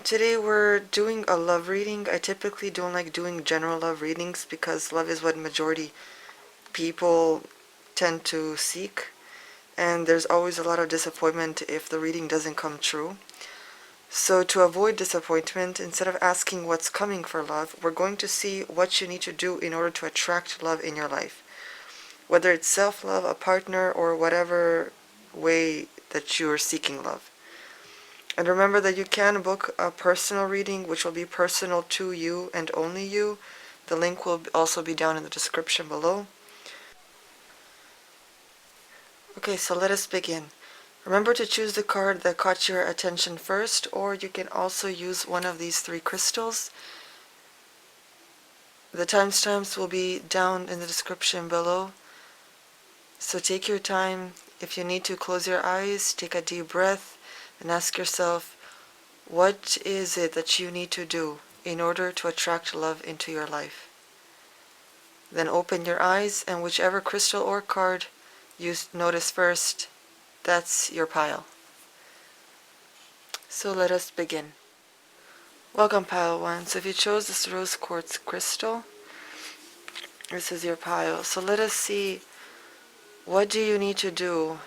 Today we're doing a love reading. I typically don't like doing general love readings because love is what majority people tend to seek, and there's always a lot of disappointment if the reading doesn't come true. So to avoid disappointment, instead of asking what's coming for love, we're going to see what you need to do in order to attract love in your life. Whether it's self-love, a partner, or whatever way that you're seeking love. And remember that you can book a personal reading, which will be personal to you and only you. The link will also be down in the description below. Okay, so let us begin. Remember to choose the card that caught your attention first, or you can also use one of these 3 crystals. The timestamps will be down in the description below. So take your time. If you need to close your eyes, take a deep breath and ask yourself, what is it that you need to do in order to attract love into your life? Then open your eyes, and whichever crystal or card you notice first, that's your pile. So let us begin. Welcome, pile 1. So if you chose this rose quartz crystal, this is your pile. So let us see, what do you need to do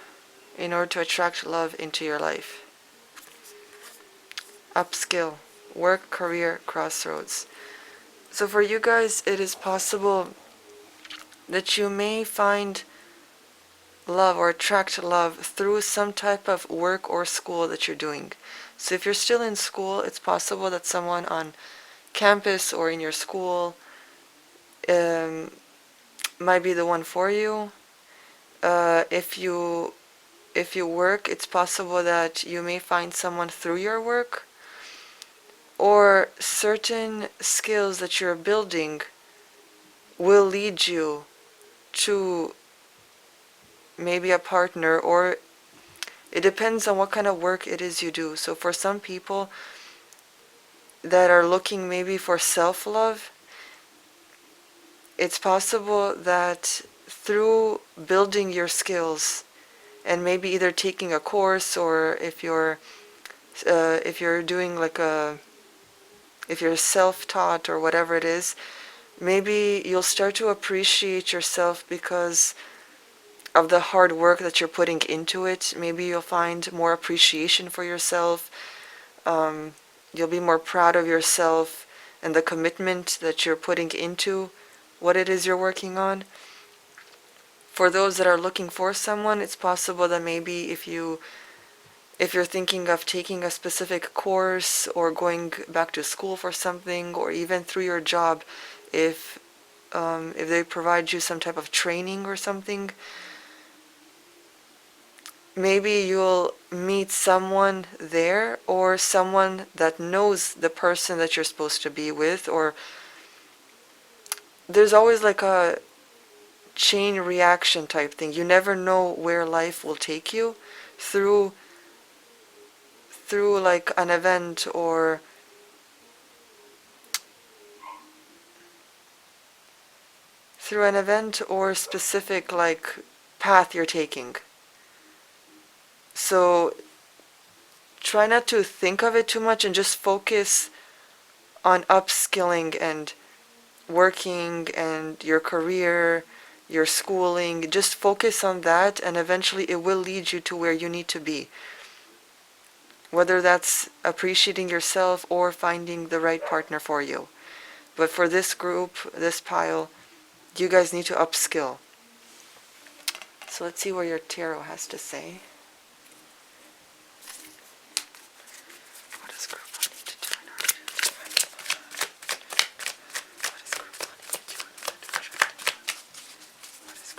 in order to attract love into your life? Upskill, work, career, crossroads. So for you guys, it is possible that you may find love or attract love through some type of work or school that you're doing. So if you're still in school, it's possible that someone on campus or in your school might be the one for you. If you work, it's possible that you may find someone through your work, or certain skills that you're building will lead you to maybe a partner, or it depends on what kind of work it is you do. So for some people that are looking maybe for self-love, it's possible that through building your skills and maybe either taking a course, or if you're doing like if you're self-taught or whatever it is, maybe you'll start to appreciate yourself because of the hard work that you're putting into it. Maybe you'll find more appreciation for yourself. You'll be more proud of yourself and the commitment that you're putting into what it is you're working on. For those that are looking for someone, it's possible that maybe if you're thinking of taking a specific course or going back to school for something, or even through your job, if they provide you some type of training or something, maybe you'll meet someone there, or someone that knows the person that you're supposed to be with, or there's always like a chain reaction type thing. You never know where life will take you through like an event, or specific like path you're taking. So try not to think of it too much and just focus on upskilling and working and your career, your schooling. Just focus on that, and eventually it will lead you to where you need to be. Whether that's appreciating yourself or finding the right partner for you. But for this group, this pile, you guys need to upskill. So let's see what your tarot has to say. What does group 1 need to do in order to attract love? What does group 1 need to do in order to attract love? What does group 1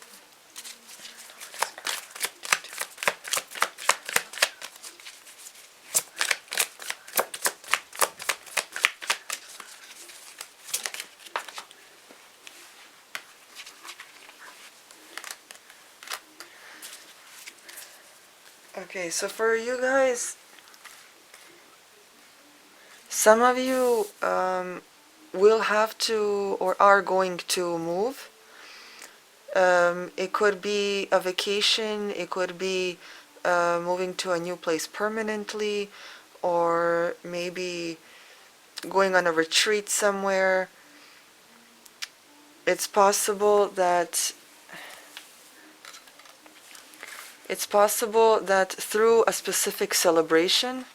need to do in order to attract love? Okay, so for you guys, some of you will have to or are going to move. It could be a vacation, it could be moving to a new place permanently, or maybe going on a retreat somewhere. It's possible that through a specific celebration,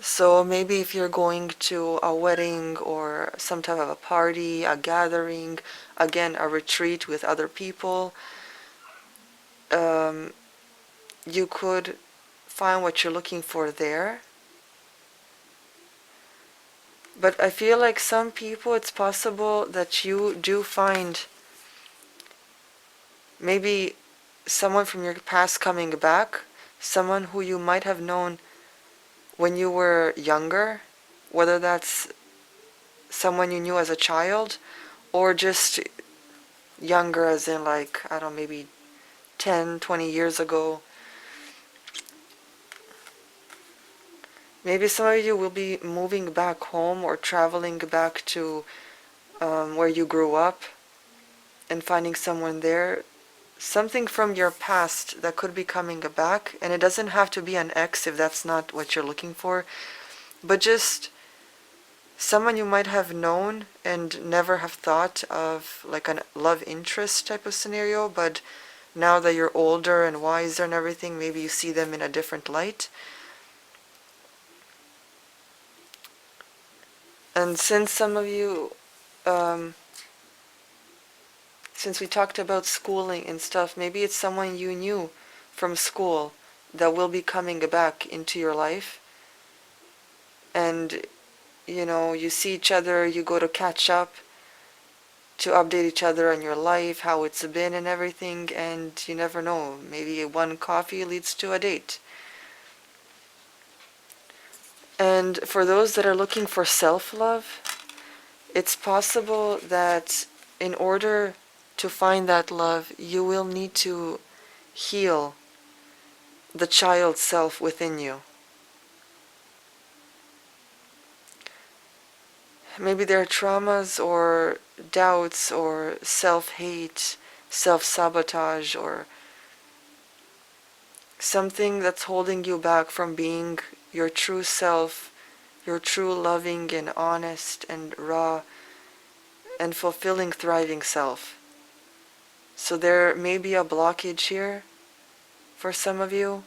so maybe if you're going to a wedding or some type of a party, a gathering, again, a retreat with other people, you could find what you're looking for there. But I feel like some people, it's possible that you do find maybe someone from your past coming back, someone who you might have known when you were younger, whether that's someone you knew as a child, or just younger as in like, I don't know, maybe 10, 20 years ago. Maybe some of you will be moving back home or traveling back to where you grew up and finding someone there. Something from your past that could be coming back, and it doesn't have to be an ex if that's not what you're looking for, but just someone you might have known and never have thought of, like a love interest type of scenario, but now that you're older and wiser and everything, maybe you see them in a different light. And since some of you, since we talked about schooling and stuff, maybe it's someone you knew from school that will be coming back into your life. And, you know, you see each other, you go to catch up, to update each other on your life, how it's been and everything, and you never know, maybe one coffee leads to a date. And for those that are looking for self-love, it's possible that in order to find that love, you will need to heal the child self within you. Maybe there are traumas or doubts or self-hate, self-sabotage, or something that's holding you back from being your true self, your true loving and honest and raw and fulfilling, thriving self. So there may be a blockage here for some of you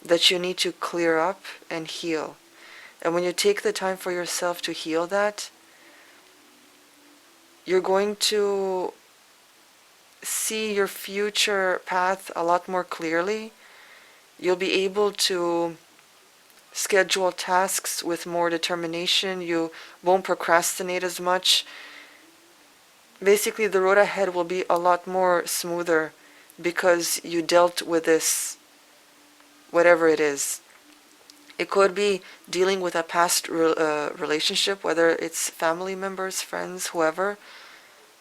that you need to clear up and heal. And when you take the time for yourself to heal that, you're going to see your future path a lot more clearly. You'll be able to schedule tasks with more determination. You won't procrastinate as much. Basically, the road ahead will be a lot more smoother because you dealt with this, whatever it is. It could be dealing with a past relationship, whether it's family members, friends, whoever,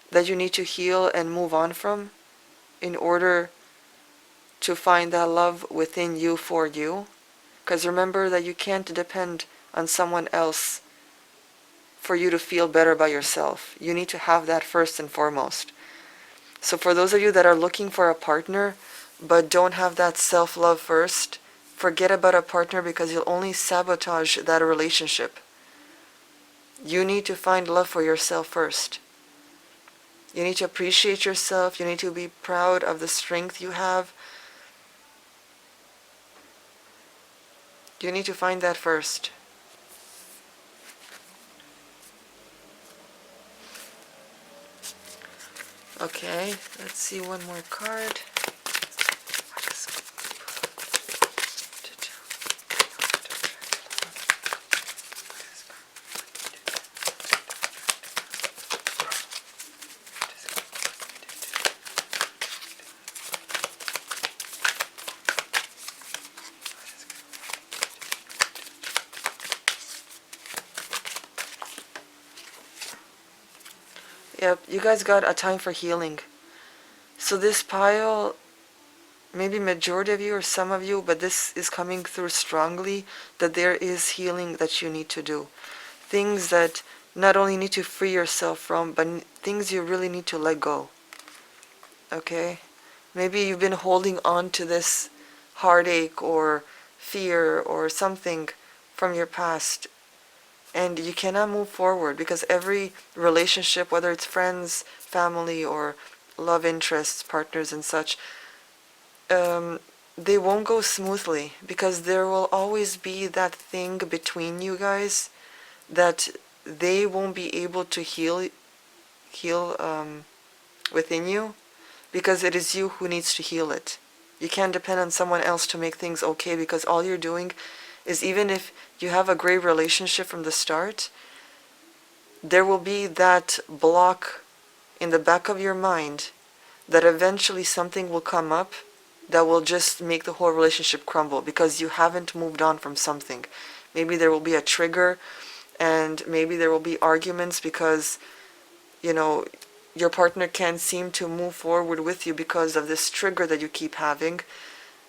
that you need to heal and move on from in order to find that love within you for you. Because remember that you can't depend on someone else for you to feel better about yourself. You need to have that first and foremost. So for those of you that are looking for a partner but don't have that self-love first, forget about a partner because you'll only sabotage that relationship. You need to find love for yourself first. You need to appreciate yourself. You need to be proud of the strength you have. You need to find that first. Okay, let's see one more card. Yep, you guys got a time for healing. So this pile, maybe majority of you or some of you, but this is coming through strongly, that there is healing that you need to do. Things that not only need to free yourself from, but things you really need to let go. Okay? Maybe you've been holding on to this heartache or fear or something from your past, and you cannot move forward because every relationship, whether it's friends, family, or love interests, partners, and such, they won't go smoothly because there will always be that thing between you guys that they won't be able to heal within you, because it is you who needs to heal it. You can't depend on someone else to make things okay, because all you're doing is, even if you have a great relationship from the start, there will be that block in the back of your mind that eventually something will come up that will just make the whole relationship crumble because you haven't moved on from something. Maybe there will be a trigger, and maybe there will be arguments because, your partner can't seem to move forward with you because of this trigger that you keep having.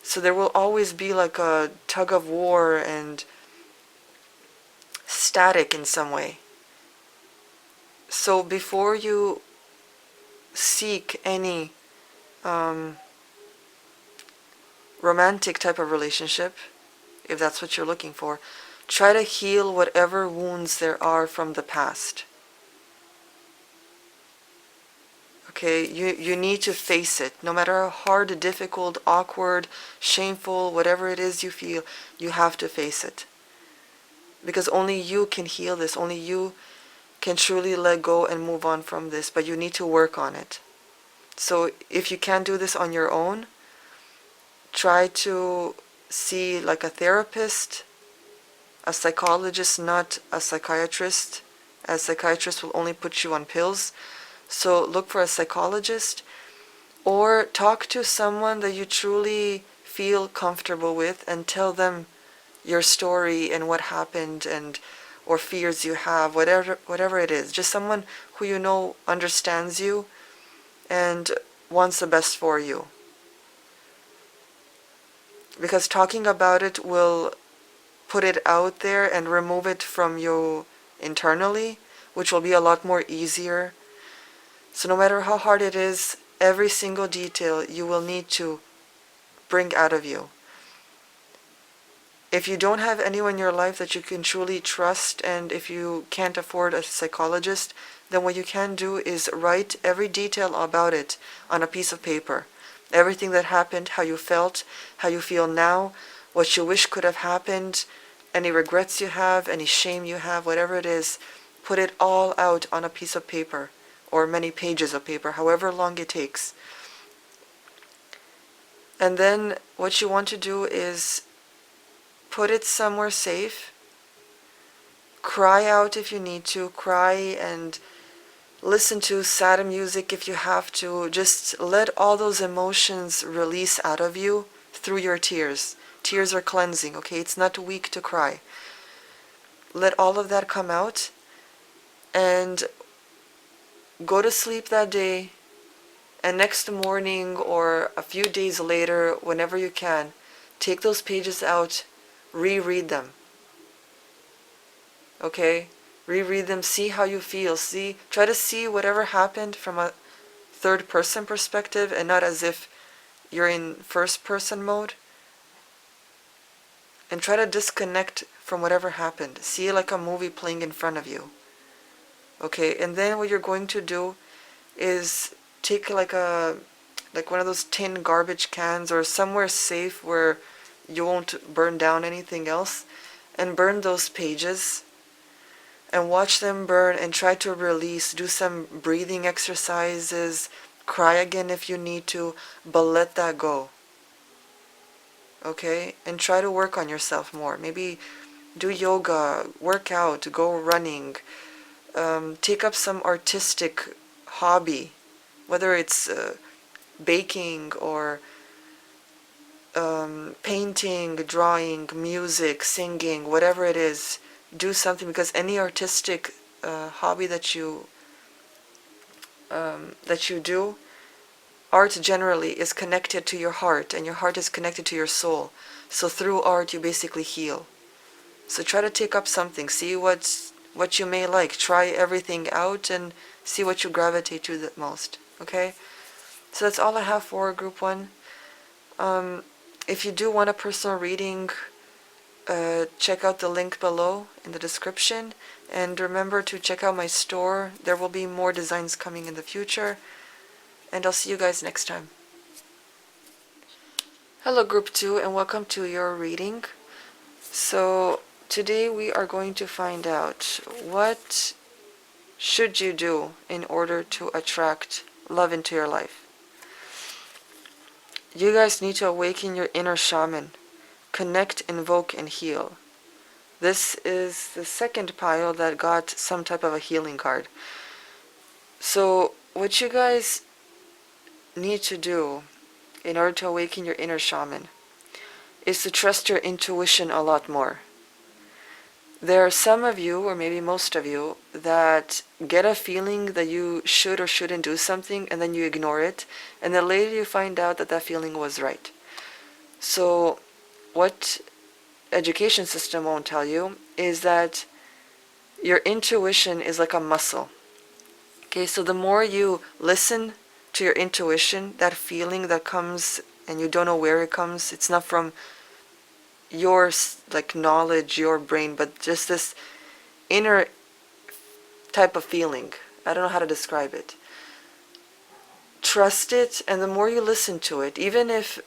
So there will always be like a tug of war and static in some way. So before you seek any romantic type of relationship, if that's what you're looking for, try to heal whatever wounds there are from the past. Okay, you need to face it. No matter how hard, difficult, awkward, shameful, whatever it is you feel, you have to face it. Because only you can heal this. Only you can truly let go and move on from this. But you need to work on it. So if you can't do this on your own, try to see like a therapist, a psychologist, not a psychiatrist. A psychiatrist will only put you on pills. So look for a psychologist, or talk to someone that you truly feel comfortable with and tell them your story and what happened, and or fears you have, whatever it is. Just someone who you know understands you and wants the best for you. Because talking about it will put it out there and remove it from you internally, which will be a lot more easier. So no matter how hard it is, every single detail you will need to bring out of you. If you don't have anyone in your life that you can truly trust, and if you can't afford a psychologist, then what you can do is write every detail about it on a piece of paper. Everything that happened, how you felt, how you feel now, what you wish could have happened, any regrets you have, any shame you have, whatever it is, put it all out on a piece of paper, or many pages of paper, however long it takes. And then what you want to do is put it somewhere safe. Cry out if you need to. Cry and listen to sad music if you have to. Just let all those emotions release out of you through your tears. Tears are cleansing, okay? It's not weak to cry. Let all of that come out and go to sleep that day, and next morning or a few days later, whenever you can, take those pages out, reread them. Okay? Reread them, see how you feel. Try to see whatever happened from a third person perspective and not as if you're in first person mode. And try to disconnect from whatever happened. See it like a movie playing in front of you. Okay, and then what you're going to do is take like one of those tin garbage cans or somewhere safe where you won't burn down anything else, and burn those pages and watch them burn and try to release. Do some breathing exercises, cry again if you need to, but let that go. Okay, and try to work on yourself more. Maybe do yoga, work out, go running. Take up some artistic hobby, whether it's baking or painting, drawing, music, singing, whatever it is. Do something, because any artistic hobby that you do, art generally is connected to your heart, and your heart is connected to your soul. So through art you basically heal. So try to take up something, see what you may like, try everything out and see what you gravitate to the most, okay? So that's all I have for group 1. If you do want a personal reading, check out the link below in the description. And remember to check out my store. There will be more designs coming in the future. And I'll see you guys next time. Hello group 2 and welcome to your reading. So today we are going to find out what should you do in order to attract love into your life. You guys need to awaken your inner shaman. Connect, invoke, and heal. This is the second pile that got some type of a healing card. So what you guys need to do in order to awaken your inner shaman is to trust your intuition a lot more. There are some of you, or maybe most of you, that get a feeling that you should or shouldn't do something and then you ignore it, and then later you find out that that feeling was right. So what education system won't tell you is that your intuition is like a muscle. Okay, so the more you listen to your intuition, that feeling that comes and you don't know where it comes, it's not from your like knowledge, your brain, but just this inner type of feeling. I don't know how to describe it. Trust it, and the more you listen to it, even if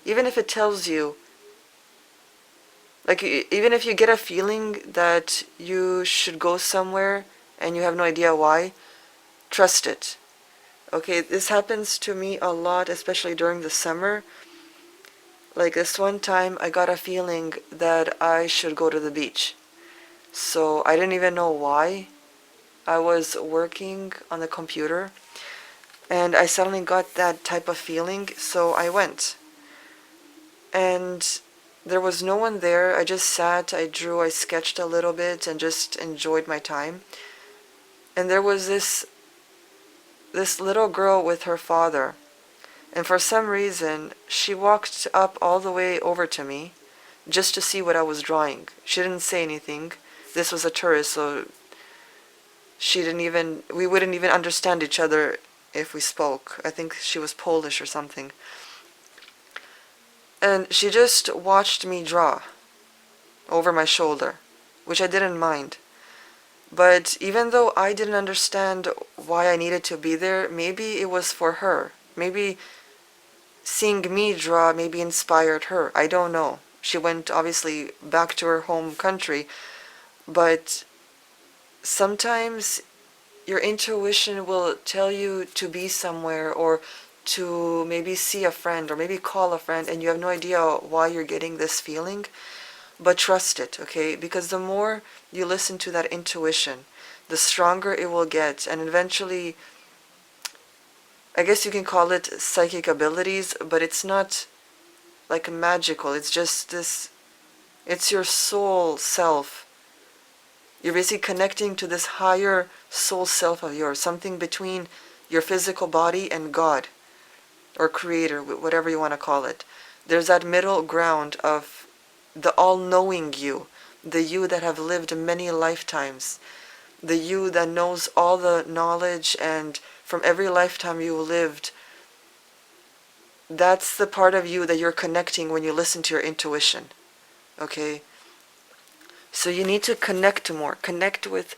it tells you, even if you get a feeling that you should go somewhere and you have no idea why, trust it. Okay, this happens to me a lot, especially during the summer. Like this one time I got a feeling that I should go to the beach. So I didn't even know why. I was working on the computer and I suddenly got that type of feeling, so I went. And there was no one there. I just sat, I drew, I sketched a little bit and just enjoyed my time. And there was this little girl with her father. And for some reason, she walked up all the way over to me just to see what I was drawing. She didn't say anything. This was a tourist, so we wouldn't even understand each other if we spoke. I think she was Polish or something. And she just watched me draw over my shoulder, which I didn't mind. But even though I didn't understand why I needed to be there, maybe it was for her. Maybe seeing me draw maybe inspired her. I don't know. She went obviously back to her home country, but sometimes your intuition will tell you to be somewhere or to maybe see a friend or maybe call a friend, and you have no idea why you're getting this feeling, but trust it, okay? Because the more you listen to that intuition, the stronger it will get, and eventually, I guess you can call it psychic abilities, but it's not like magical. It's just this, it's your soul self. You're basically connecting to this higher soul self of yours, something between your physical body and God, or Creator, whatever you want to call it. There's that middle ground of the all-knowing you, the you that have lived many lifetimes, the you that knows all the knowledge, and from every lifetime you lived, that's the part of you that you're connecting when you listen to your intuition, okay? So you need to connect more, connect with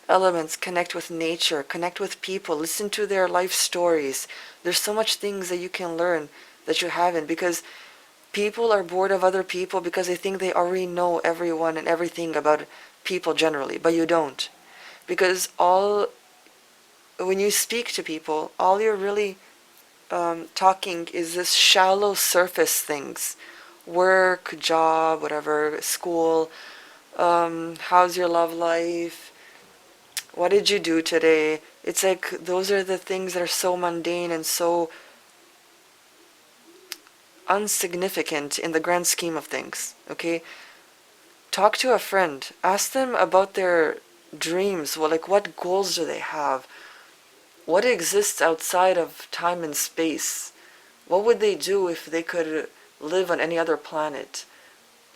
elements, connect with nature, connect with people, listen to their life stories. There's so much things that you can learn that you haven't, because people are bored of other people because they think they already know everyone and everything about people generally, but you don't. Because when you speak to people, all you're really talking is this shallow surface things. Work, job, whatever, school, how's your love life, what did you do today? It's like those are the things that are so mundane and so insignificant in the grand scheme of things, okay? Talk to a friend. Ask them about their dreams. Well, like, what goals do they have? What exists outside of time and space? What would they do if they could live on any other planet?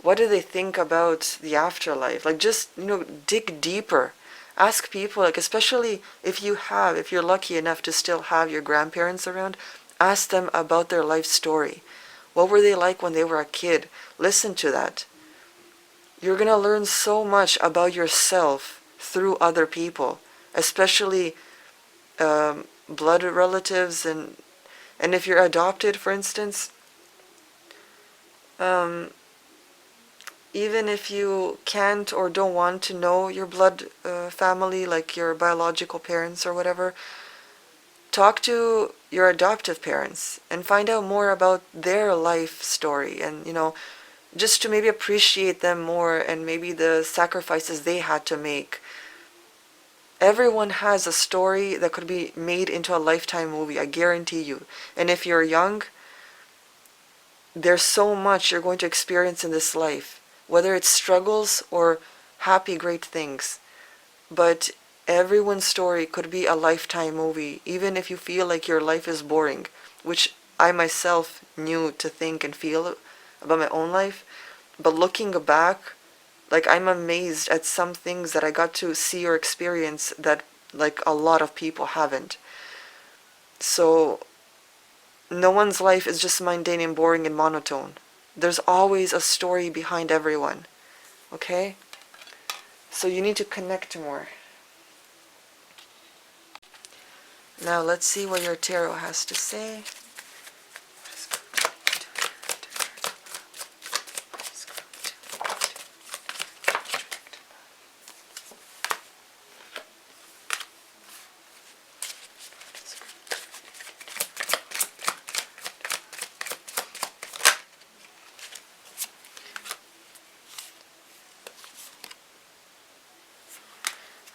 What do they think about the afterlife? Like, just, dig deeper. Ask people, like, especially if you're lucky enough to still have your grandparents around, Ask them about their life story. What were they like when they were a kid? Listen to that. You're going to learn so much about yourself through other people, especially blood relatives, and if you're adopted, for instance, um, even if you can't or don't want to know your blood family, like your biological parents or whatever, talk to your adoptive parents and find out more about their life story, and just to maybe appreciate them more and maybe the sacrifices they had to make. Everyone has a story that could be made into a lifetime movie, I guarantee you. And if you're young, there's so much you're going to experience in this life, whether it's struggles or happy, great things. But everyone's story could be a lifetime movie, even if you feel like your life is boring, which I myself knew to think and feel about my own life. But looking back, like, I'm amazed at some things that I got to see or experience that, like, a lot of people haven't. So no one's life is just mundane and boring and monotone. There's always a story behind everyone. Okay? So you need to connect more. Now let's see what your tarot has to say.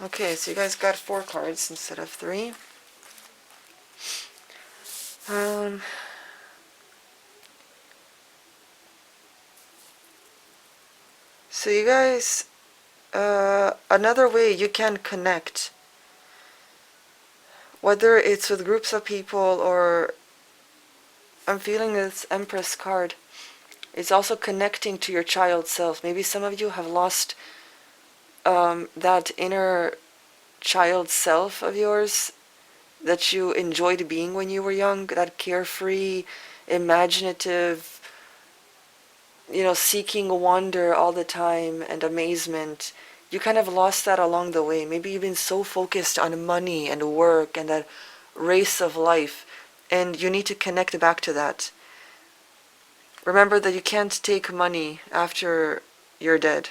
Okay, so you guys got 4 cards instead of 3. So you guys, another way you can connect, whether it's with groups of people or, I'm feeling this Empress card, it's also connecting to your child self. Maybe some of you have lost that inner child self of yours that you enjoyed being when you were young, that carefree, imaginative, seeking wonder all the time and amazement. You kind of lost that along the way. Maybe you've been so focused on money and work and that race of life, and you need to connect back to that. Remember that you can't take money after you're dead,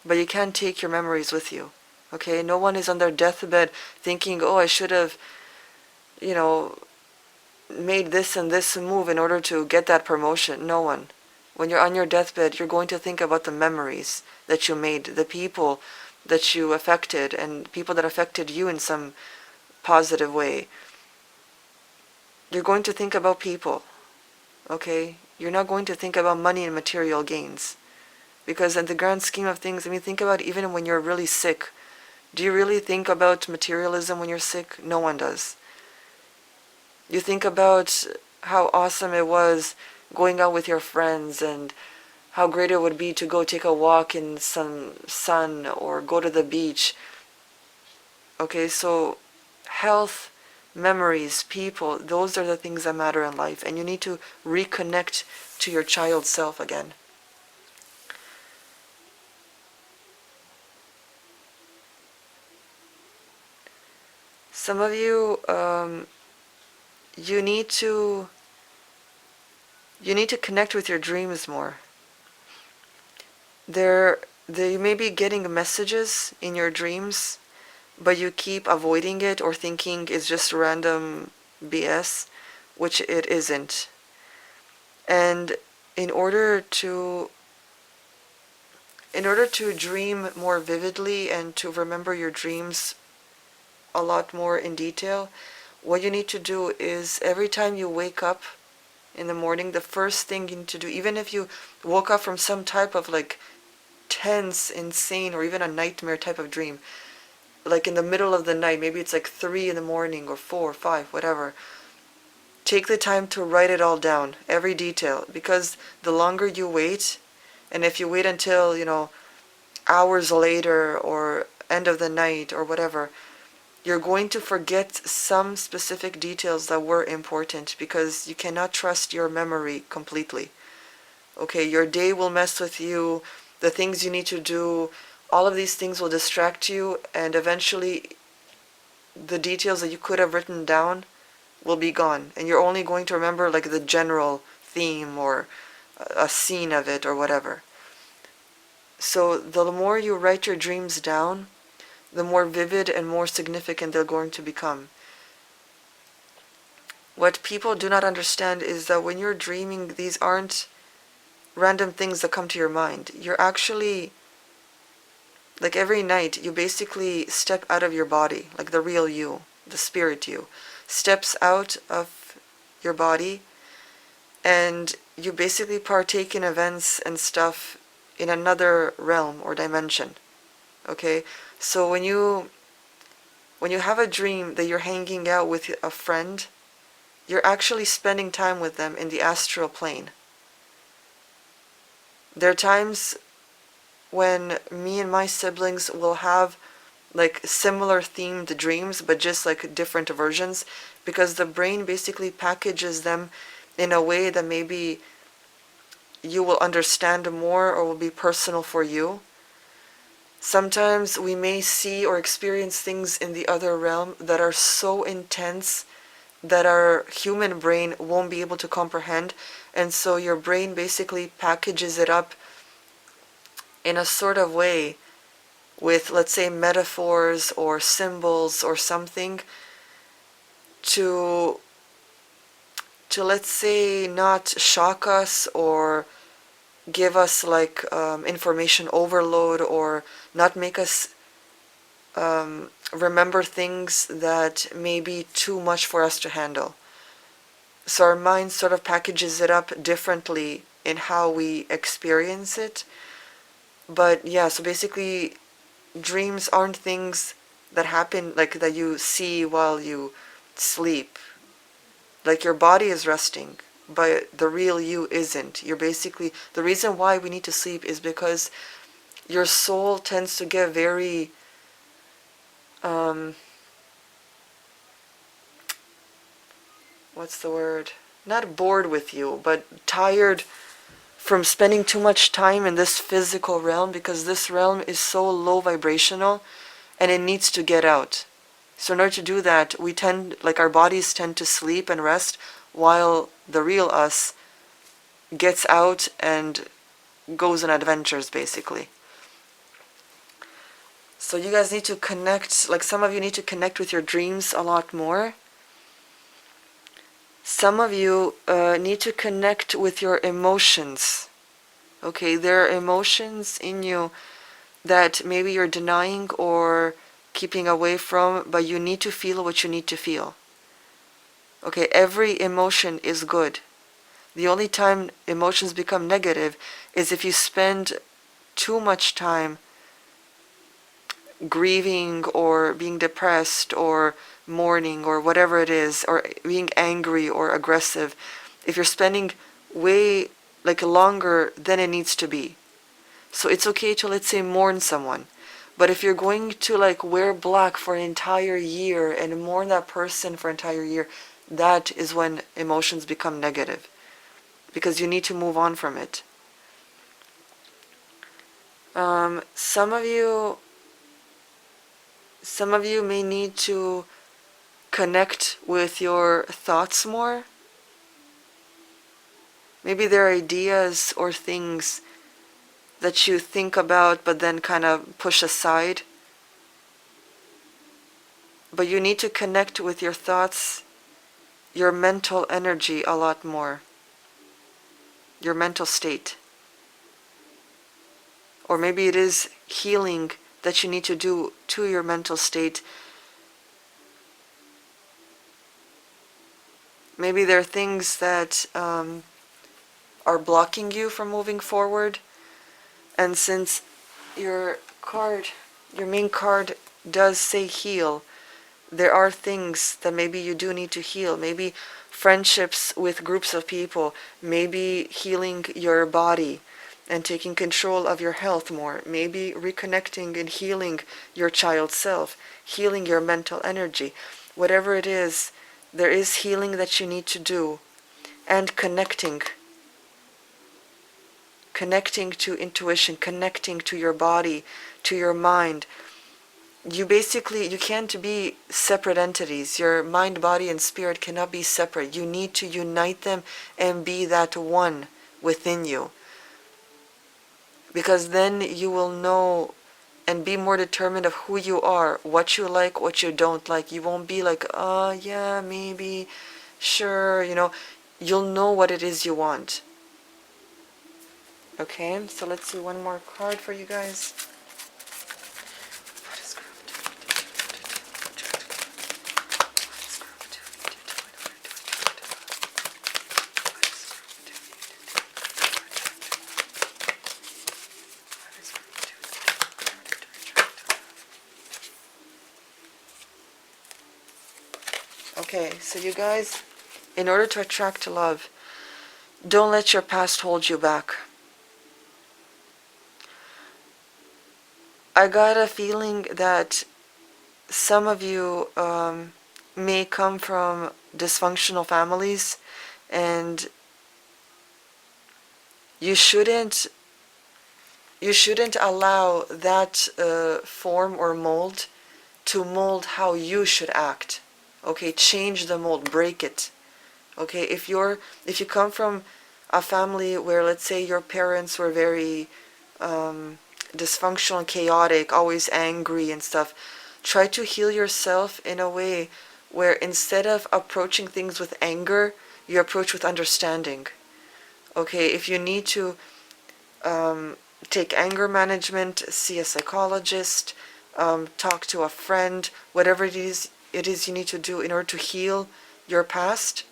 but you can take your memories with you. Okay? No one is on their deathbed thinking, oh, I should have, made this and this move in order to get that promotion. No one. When you're on your deathbed, you're going to think about the memories that you made, the people that you affected, and people that affected you in some positive way. You're going to think about people, okay? You're not going to think about money and material gains. Because in the grand scheme of things, think about even when you're really sick. Do you really think about materialism when you're sick? No one does. You think about how awesome it was going out with your friends and how great it would be to go take a walk in some sun or go to the beach. Okay, so health, memories, people, those are the things that matter in life, and you need to reconnect to your child self again. Some of you, you need to connect with your dreams more. You may be getting messages in your dreams, but you keep avoiding it or thinking it's just random BS, which it isn't. And in order to dream more vividly and to remember your dreams a lot more in detail, what you need to do is every time you wake up in the morning, the first thing you need to do, even if you woke up from some type of like tense, insane, or even a nightmare type of dream, like in the middle of the night, maybe it's like 3 in the morning or 4 or 5, whatever, take the time to write it all down, every detail, because the longer you wait, and if you wait until, hours later or end of the night or whatever, you're going to forget some specific details that were important because you cannot trust your memory completely. Okay, your day will mess with you, the things you need to do, all of these things will distract you, and eventually the details that you could have written down will be gone, and you're only going to remember like the general theme or a scene of it or whatever. So the more you write your dreams down, the more vivid and more significant they're going to become. What people do not understand is that when you're dreaming, these aren't random things that come to your mind. You're actually, like every night, you basically step out of your body, like the real you, the spirit you, steps out of your body, and you basically partake in events and stuff in another realm or dimension. Okay? So when you have a dream that you're hanging out with a friend, you're actually spending time with them in the astral plane. There are times when me and my siblings will have like similar themed dreams, but just like different versions, because the brain basically packages them in a way that maybe you will understand more or will be personal for you. Sometimes we may see or experience things in the other realm that are so intense that our human brain won't be able to comprehend, and so your brain basically packages it up in a sort of way with, let's say, metaphors or symbols or something to let's say not shock us or give us like information overload or not make us remember things that may be too much for us to handle. So our mind sort of packages it up differently in how we experience it. But yeah, so basically dreams aren't things that happen like that you see while you sleep. Like your body is resting, but the real you isn't. You're basically, the reason why we need to sleep is because your soul tends to get very what's the word? Not bored with you, but tired from spending too much time in this physical realm, because this realm is so low vibrational and it needs to get out. So in order to do that, we tend, like our bodies tend to sleep and rest while the real us gets out and goes on adventures, basically. So you guys need to connect, like some of you need to connect with your dreams a lot more. Some of you need to connect with your emotions. Okay, there are emotions in you that maybe you're denying or keeping away from, but you need to feel what you need to feel. Okay, every emotion is good. The only time emotions become negative is if you spend too much time grieving or being depressed or mourning or whatever it is, or being angry or aggressive. If you're spending way like longer than it needs to be. So it's okay to, let's say, mourn someone. But if you're going to like wear black for an entire year and mourn that person for an entire year, that is when emotions become negative. Because you need to move on from it. Some of you may need to connect with your thoughts more. Maybe there are ideas or things that you think about but then kind of push aside. But you need to connect with your thoughts, your mental energy a lot more. Your mental state. Or maybe it is healing that you need to do to your mental state. Maybe there are things that are blocking you from moving forward. And since your main card does say heal, there are things that maybe you do need to heal. Maybe friendships with groups of people, maybe healing your body, and taking control of your health more. Maybe reconnecting and healing your child self, healing your mental energy. Whatever it is, there is healing that you need to do. And connecting to intuition, connecting to your body, to your mind. You can't be separate entities. Your mind, body, and spirit cannot be separate. You need to unite them and be that one within you. Because then you will know and be more determined of who you are, what you like, what you don't like. You won't be like, yeah, maybe, sure, you'll know what it is you want. Okay, so let's see one more card for you guys. Okay, so you guys, in order to attract love, don't let your past hold you back. I got a feeling that some of you may come from dysfunctional families, and you shouldn't allow that form or mold to mold how you should act. Okay, change the mold, break it. Okay, if you come from a family where, let's say, your parents were very dysfunctional and chaotic, always angry and stuff, try to heal yourself in a way where instead of approaching things with anger, you approach with understanding. Okay, if you need to take anger management, see a psychologist, talk to a friend, whatever it is you need to do in order to heal your past.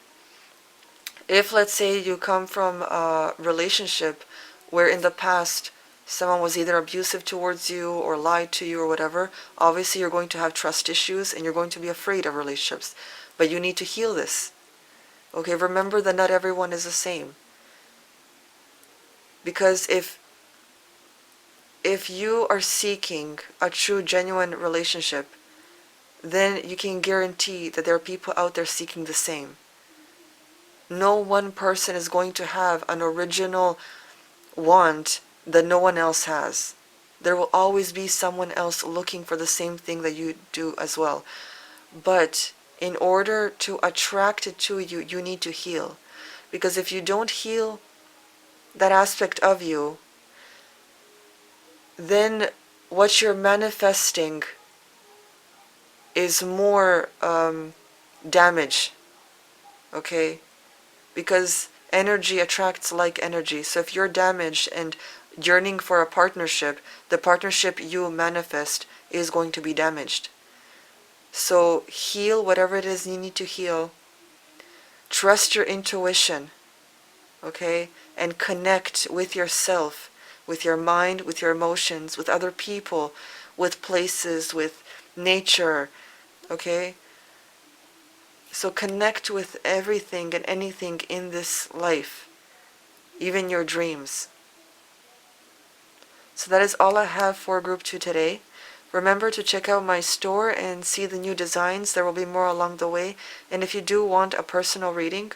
If, let's say, you come from a relationship where in the past someone was either abusive towards you or lied to you or whatever, obviously you're going to have trust issues and you're going to be afraid of relationships. But you need to heal this. Okay, remember that not everyone is the same. Because if you are seeking a true, genuine relationship, then you can guarantee that there are people out there seeking the same. No one person is going to have an original want that no one else has. There will always be someone else looking for the same thing that you do as well. But in order to attract it to you, you need to heal. Because if you don't heal that aspect of you, then what you're manifesting is more damage. Okay? Because energy attracts like energy. So if you're damaged and yearning for a partnership, the partnership you manifest is going to be damaged. So heal whatever it is you need to heal. Trust your intuition, okay? And connect with yourself, with your mind, with your emotions, with other people, with places, with nature, okay? So connect with everything and anything in this life, even your dreams. So that is all I have for Group 2 today. Remember to check out my store and see the new designs. There will be more along the way. And if you do want a personal reading,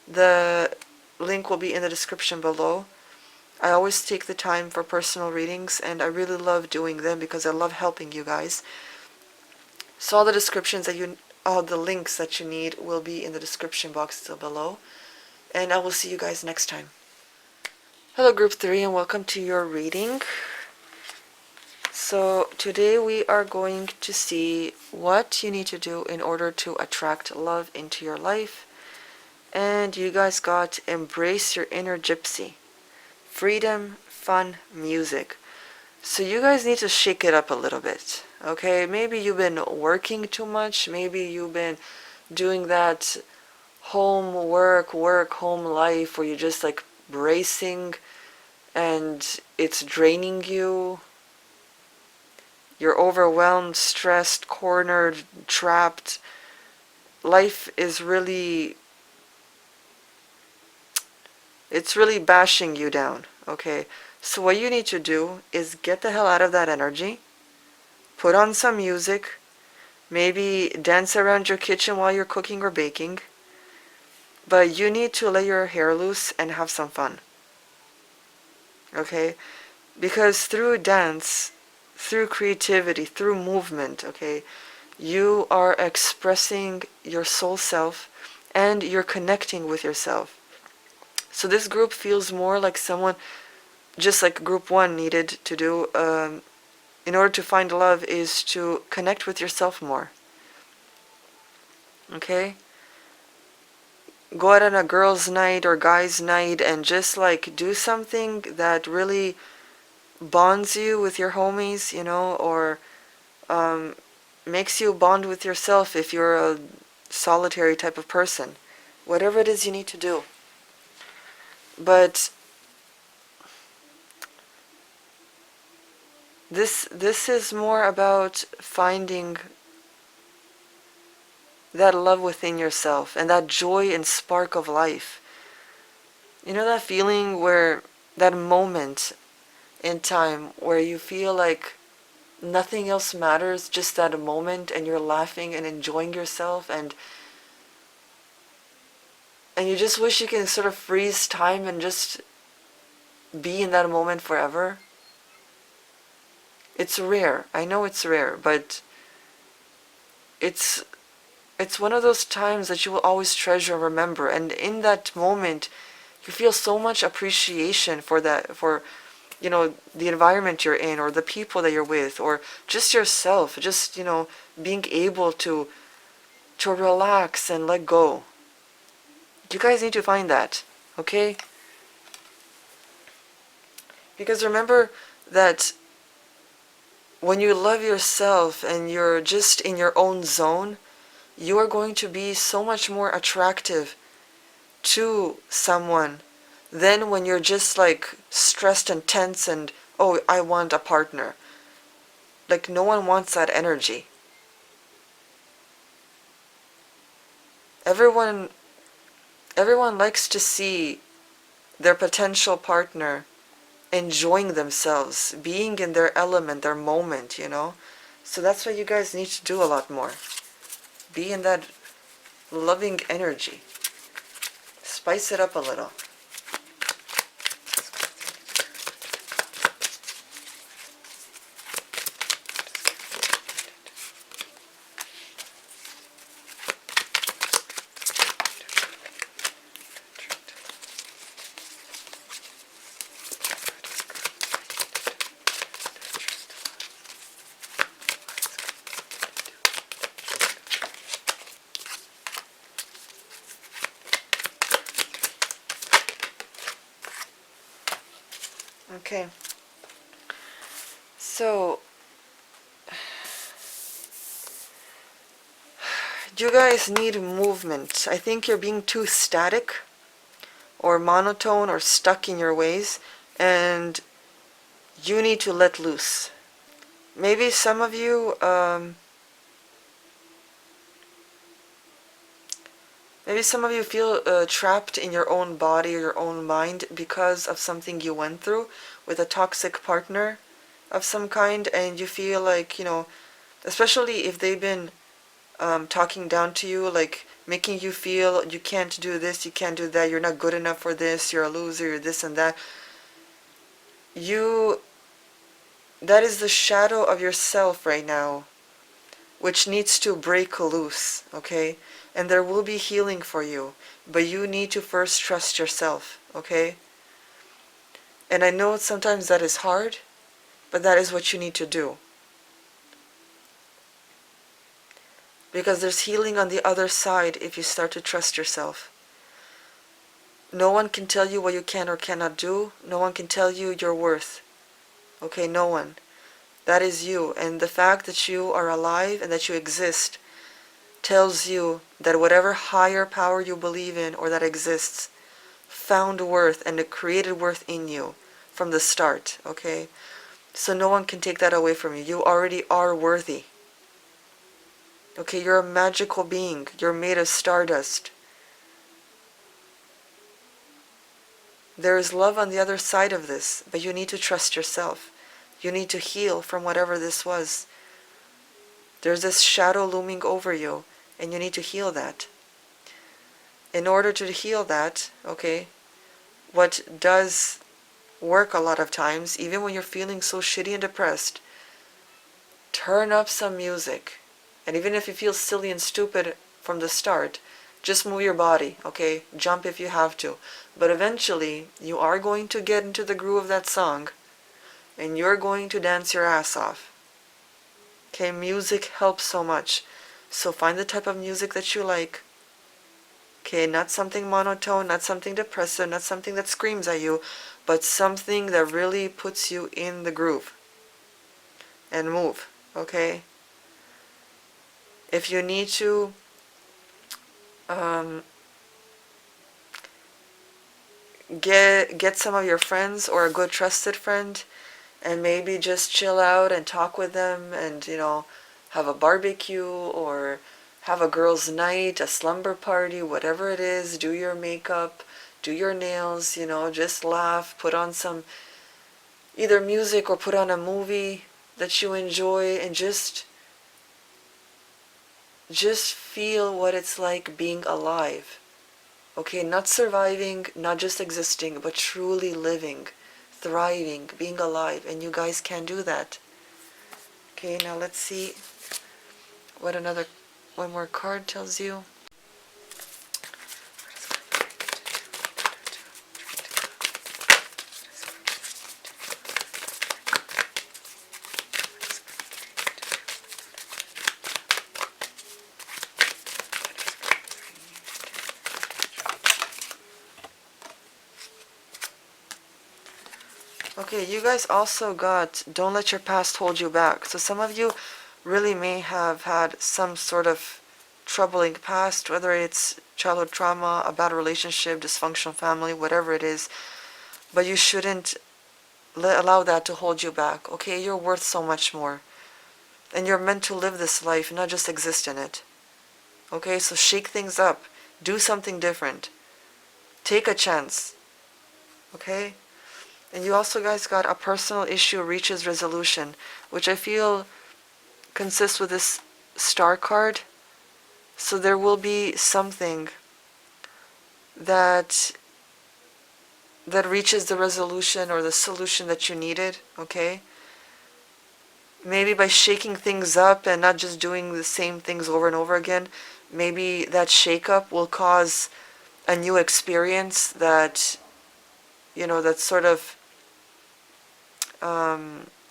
the link will be in the description below. I always take the time for personal readings, and I really love doing them because I love helping you guys. So all the links that you need will be in the description box still below. And I will see you guys next time. Hello Group 3 and welcome to your reading. So today we are going to see what you need to do in order to attract love into your life. And you guys got embrace your inner gypsy. Freedom, fun, music. So you guys need to shake it up a little bit. Okay, maybe you've been working too much. Maybe you've been doing that home home life where you're just like bracing and it's draining you. You're overwhelmed, stressed, cornered, trapped. Life is really bashing you down, okay? So what you need to do is get the hell out of that energy, put on some music, maybe dance around your kitchen while you're cooking or baking, but you need to let your hair loose and have some fun. Okay? Because through dance, through creativity, through movement, okay, you are expressing your soul self and you're connecting with yourself. So this group feels more like someone, just like group one needed to do in order to find love, is to connect with yourself more. Okay? Go out on a girls' night or guys' night and just like do something that really bonds you with your homies, you know, or makes you bond with yourself if you're a solitary type of person. Whatever it is you need to do. But this is more about finding that love within yourself and that joy and spark of life. You know that feeling where, that moment in time where you feel like nothing else matters, just that moment, and you're laughing and enjoying yourself, and you just wish you can sort of freeze time and just be in that moment forever. It's rare. I know it's rare, but it's one of those times that you will always treasure and remember. And in that moment, you feel so much appreciation for that, for, you know, the environment you're in, or the people that you're with, or just yourself, just, you know, being able to relax and let go. You guys need to find that, okay? Because remember that when you love yourself and you're just in your own zone, you are going to be so much more attractive to someone than when you're just like stressed and tense and, oh, I want a partner. Like, no one wants that energy. Everyone likes to see their potential partner enjoying themselves, being in their element, their moment, you know? So that's what you guys need to do a lot more. Be in that loving energy. Spice it up a little. Okay. So, you guys need movement. I think you're being too static or monotone or stuck in your ways, and you need to let loose. Maybe some of you, feel trapped in your own body or your own mind because of something you went through with a toxic partner of some kind, and you feel like, you know, especially if they've been talking down to you, like making you feel you can't do this, you can't do that, you're not good enough for this, you're a loser, you're this and that. That is the shadow of yourself right now, which needs to break loose, okay? And there will be healing for you, but you need to first trust yourself, okay? And I know sometimes that is hard, but that is what you need to do. Because there's healing on the other side if you start to trust yourself. No one can tell you what you can or cannot do. No one can tell you your worth. Okay, no one. That is you. And the fact that you are alive and that you exist tells you that whatever higher power you believe in or that exists found worth and it created worth in you from the start, okay? So no one can take that away from you. You already are worthy. Okay, you're a magical being. You're made of stardust. There is love on the other side of this, but you need to trust yourself. You need to heal from whatever this was. There's this shadow looming over you, and you need to heal that. In order to heal that, okay, what does work a lot of times, even when you're feeling so shitty and depressed, turn up some music. And even if you feel silly and stupid from the start, just move your body, okay? Jump if you have to. But eventually, you are going to get into the groove of that song, and you're going to dance your ass off. Okay, music helps so much. So find the type of music that you like. Okay, not something monotone, not something depressive, not something that screams at you, but something that really puts you in the groove. And move, okay? If you need to get some of your friends or a good trusted friend and maybe just chill out and talk with them and, have a barbecue or have a girls' night, a slumber party, whatever it is, do your makeup, do your nails, just laugh, put on some either music or put on a movie that you enjoy and just feel what it's like being alive. Okay, not surviving, not just existing, but truly living, thriving, being alive. And you guys can do that. Okay, now let's see what one more card tells you. Okay, you guys also got don't let your past hold you back. So some of you really may have had some sort of troubling past, whether it's childhood trauma, a bad relationship, dysfunctional family, whatever it is, but you shouldn't allow that to hold you back. Okay, you're worth so much more. And you're meant to live this life, not just exist in it. Okay, so shake things up. Do something different. Take a chance. Okay? And you also guys got a personal issue reaches resolution, which I feel consists with this star card. So there will be something that reaches the resolution or the solution that you needed, okay? Maybe by shaking things up and not just doing the same things over and over again, maybe that shake-up will cause a new experience that, that sort of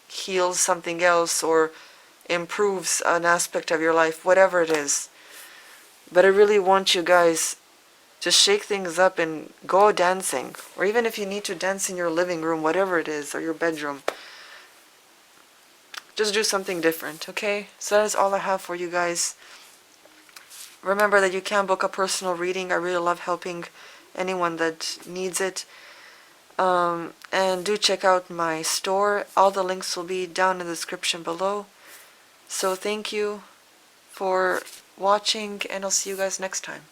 heals something else or improves an aspect of your life, whatever it is. But I really want you guys to shake things up and go dancing. Or even if you need to dance in your living room, whatever it is, or your bedroom. Just do something different, okay? So that is all I have for you guys. Remember that you can book a personal reading. I really love helping anyone that needs it. And do check out my store. All the links will be down in the description below. So thank you for watching, and I'll see you guys next time.